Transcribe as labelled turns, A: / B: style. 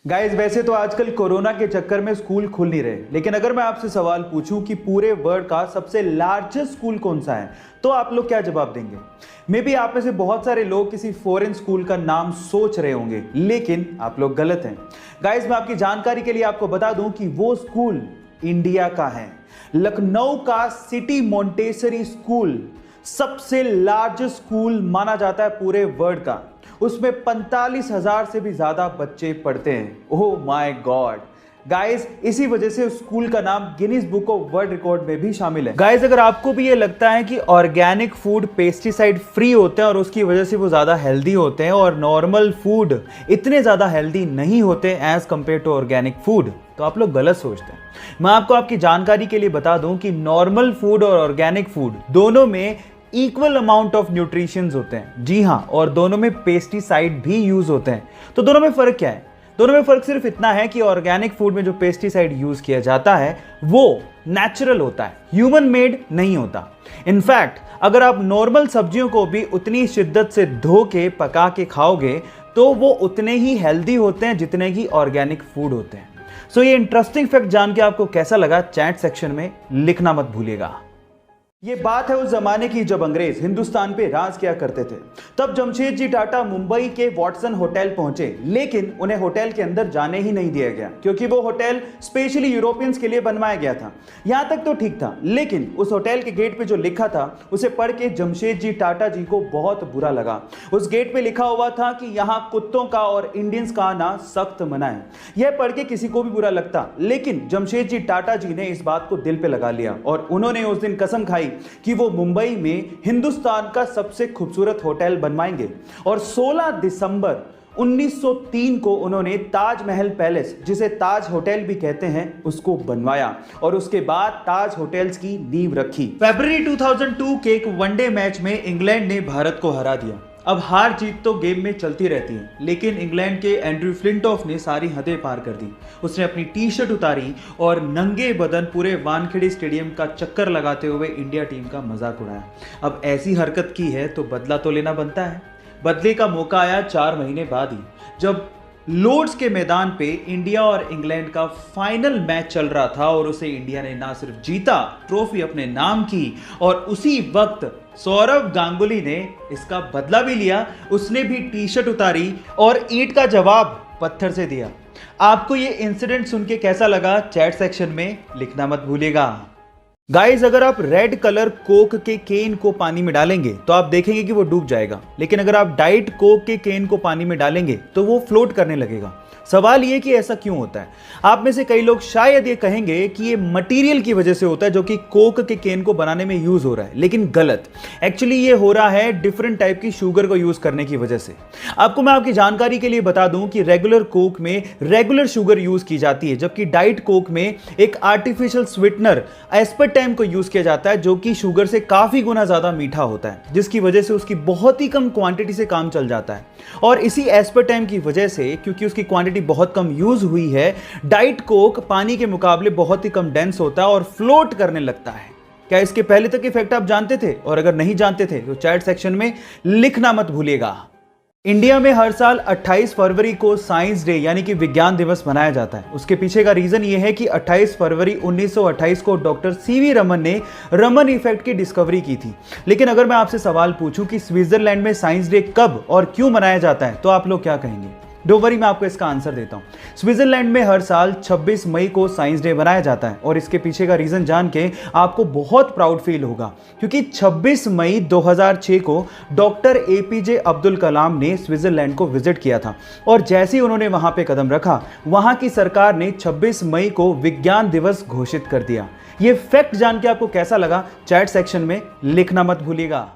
A: Guys वैसे तो आजकल कोरोना के चक्कर में स्कूल खुल नहीं रहे, लेकिन अगर मैं आपसे सवाल पूछूं कि पूरे वर्ल्ड का सबसे लार्जेस्ट स्कूल कौन सा है तो आप लोग क्या जवाब देंगे। मे बी आप में से बहुत सारे लोग किसी फॉरेन स्कूल का नाम सोच रहे होंगे, लेकिन आप लोग गलत हैं। गाइस मैं आपकी जानकारी के लिए आपको बता दूं कि वो स्कूल इंडिया का है। लखनऊ का सिटी मोंटेसरी स्कूल सबसे लार्जेस्ट स्कूल माना जाता है पूरे वर्ल्ड का। उसमें 45,000 से भी ज्यादा बच्चे पढ़ते हैं। ओह माय गॉड गाइस, इसी वजह से उस स्कूल का नाम Guinness book of world record में भी शामिल है। गाइस अगर आपको भी ये लगता है कि ऑर्गेनिक फूड पेस्टिसाइड फ्री होते हैं और उसकी वजह से वो ज्यादा हेल्दी होते हैं और नॉर्मल फूड इतने ज्यादा हेल्दी नहीं होते as compare to organic food, तो आप लोग गलत सोचते हैं। मैं आपको आपकी जानकारी के लिए बता दूं कि नॉर्मल फूड और ऑर्गेनिक फूड दोनों में इक्वल अमाउंट ऑफ न्यूट्रिशंस होते हैं। जी हां, और दोनों में पेस्टिसाइड भी यूज होते हैं। तो दोनों में फर्क क्या है? दोनों में फर्क सिर्फ इतना है कि ऑर्गेनिक फूड में जो पेस्टिसाइड यूज किया जाता है वो नेचुरल होता है, ह्यूमन मेड नहीं होता। इनफैक्ट अगर आप नॉर्मल सब्जियों को भी उतनी शिद्दत से धो के पका के खाओगे तो वो उतने ही हेल्दी होते हैं जितने की ऑर्गेनिक फूड होते हैं। सो ये इंटरेस्टिंग फैक्ट जान के आपको कैसा लगा चैट सेक्शन में लिखना मत भूलिएगा। ये बात है उस जमाने की जब अंग्रेज हिंदुस्तान पे राज किया करते थे। तब जमशेदजी टाटा मुंबई के वॉटसन होटल पहुंचे, लेकिन उन्हें होटल के अंदर जाने ही नहीं दिया गया क्योंकि वो होटल स्पेशली यूरोपियंस के लिए बनवाया गया था। यहां तक तो ठीक था, लेकिन उस होटल के गेट पे जो लिखा था उसे पढ़ के जमशेदजी टाटा जी को बहुत बुरा लगा। उस गेट पे लिखा हुआ था कि यहाँ कुत्तों का और इंडियंस का आना सख्त मना है। यह पढ़ के किसी को भी बुरा लगता, लेकिन जमशेदजी टाटा जी ने इस बात को दिल पे लगा लिया और उन्होंने उस दिन कसम खाई कि वो मुंबई में हिंदुस्तान का सबसे खूबसूरत होटल बनवाएंगे। और 16 दिसंबर 1903 को उन्होंने ताजमहल पैलेस, जिसे ताज होटल भी कहते हैं, उसको बनवाया और उसके बाद ताज होटल्स की नींव रखी। फरवरी 2002 के एक वनडे मैच में इंग्लैंड ने भारत को हरा दिया। अब हार जीत तो गेम में चलती रहती है, लेकिन इंग्लैंड के एंड्रयू फ्लिंटॉफ ने सारी हदें पार कर दी। उसने अपनी टी शर्ट उतारी और नंगे बदन पूरे वानखेड़े स्टेडियम का चक्कर लगाते हुए इंडिया टीम का मजाक उड़ाया। अब ऐसी हरकत की है तो बदला तो लेना बनता है। बदले का मौका आया 4 महीने बाद ही, जब लॉर्ड्स के मैदान पे इंडिया और इंग्लैंड का फाइनल मैच चल रहा था और उसे इंडिया ने ना सिर्फ जीता, ट्रॉफी अपने नाम की, और उसी वक्त सौरव गांगुली ने इसका बदला भी लिया। उसने भी टी शर्ट उतारी और ईंट का जवाब पत्थर से दिया। आपको ये इंसिडेंट सुन के कैसा लगा चैट सेक्शन में लिखना मत भूलिएगा। गाइस अगर आप रेड कलर कोक के केन को पानी में डालेंगे तो आप देखेंगे कि वो डूब जाएगा, लेकिन अगर आप डाइट कोक के केन को पानी में डालेंगे तो वो फ्लोट करने लगेगा। सवाल ये कि ऐसा क्यों होता है? आप में से कई लोग शायद ये कहेंगे कि ये मटेरियल की वजह से होता है जो कि कोक के केन को बनाने में यूज हो रहा है, लेकिन गलत। एक्चुअली ये हो रहा है डिफरेंट टाइप की शुगर को यूज करने की वजह से। आपको मैं आपकी जानकारी के लिए बता दूं कि रेगुलर कोक में रेगुलर शुगर यूज की जाती है, जबकि डाइट कोक में एक आर्टिफिशियल स्वीटनर एस्पर्टेम को यूज किया जाता है जो कि शुगर से काफी गुना ज्यादा मीठा होता है, जिसकी वजह से उसकी बहुत ही कम क्वांटिटी से काम चल जाता है। और इसी एस्पर्टेम की वजह से, क्योंकि उसकी क्वांटिटी बहुत कम यूज हुई है, डाइट कोक पानी के मुकाबले बहुत ही कम डेंस होता है और फ्लोट करने लगता है। क्या इसके पहले तक इफेक्ट आप जानते थे? और अगर नहीं जानते थे तो चैट सेक्शन में लिखना मत भूलिएगा। इंडिया में हर साल 28 फरवरी को साइंस डे यानी कि विज्ञान दिवस मनाया जाता है। उसके पीछे का रीजन ये है कि 28 फरवरी 1928 को डॉक्टर सीवी रमन ने रमन इफेक्ट की डिस्कवरी की थी। लेकिन अगर मैं आपसे सवाल पूछूं कि स्विट्जरलैंड में साइंस डे कब और क्यों मनाया जाता है तो आप लोग क्या कहेंगे? डोंट वरी, मैं आपको इसका आंसर देता हूं। स्विट्जरलैंड में हर साल 26 मई को साइंस डे मनाया जाता है और इसके पीछे का रीजन जान के आपको बहुत प्राउड फील होगा, क्योंकि 26 मई 2006 को डॉक्टर एपीजे अब्दुल कलाम ने स्विट्जरलैंड को विजिट किया था और जैसे ही उन्होंने वहां पे कदम रखा, वहां की सरकार ने 26 मई को विज्ञान दिवस घोषित कर दिया। यह फैक्ट जान के आपको कैसा लगा चैट सेक्शन में लिखना मत भूलिएगा।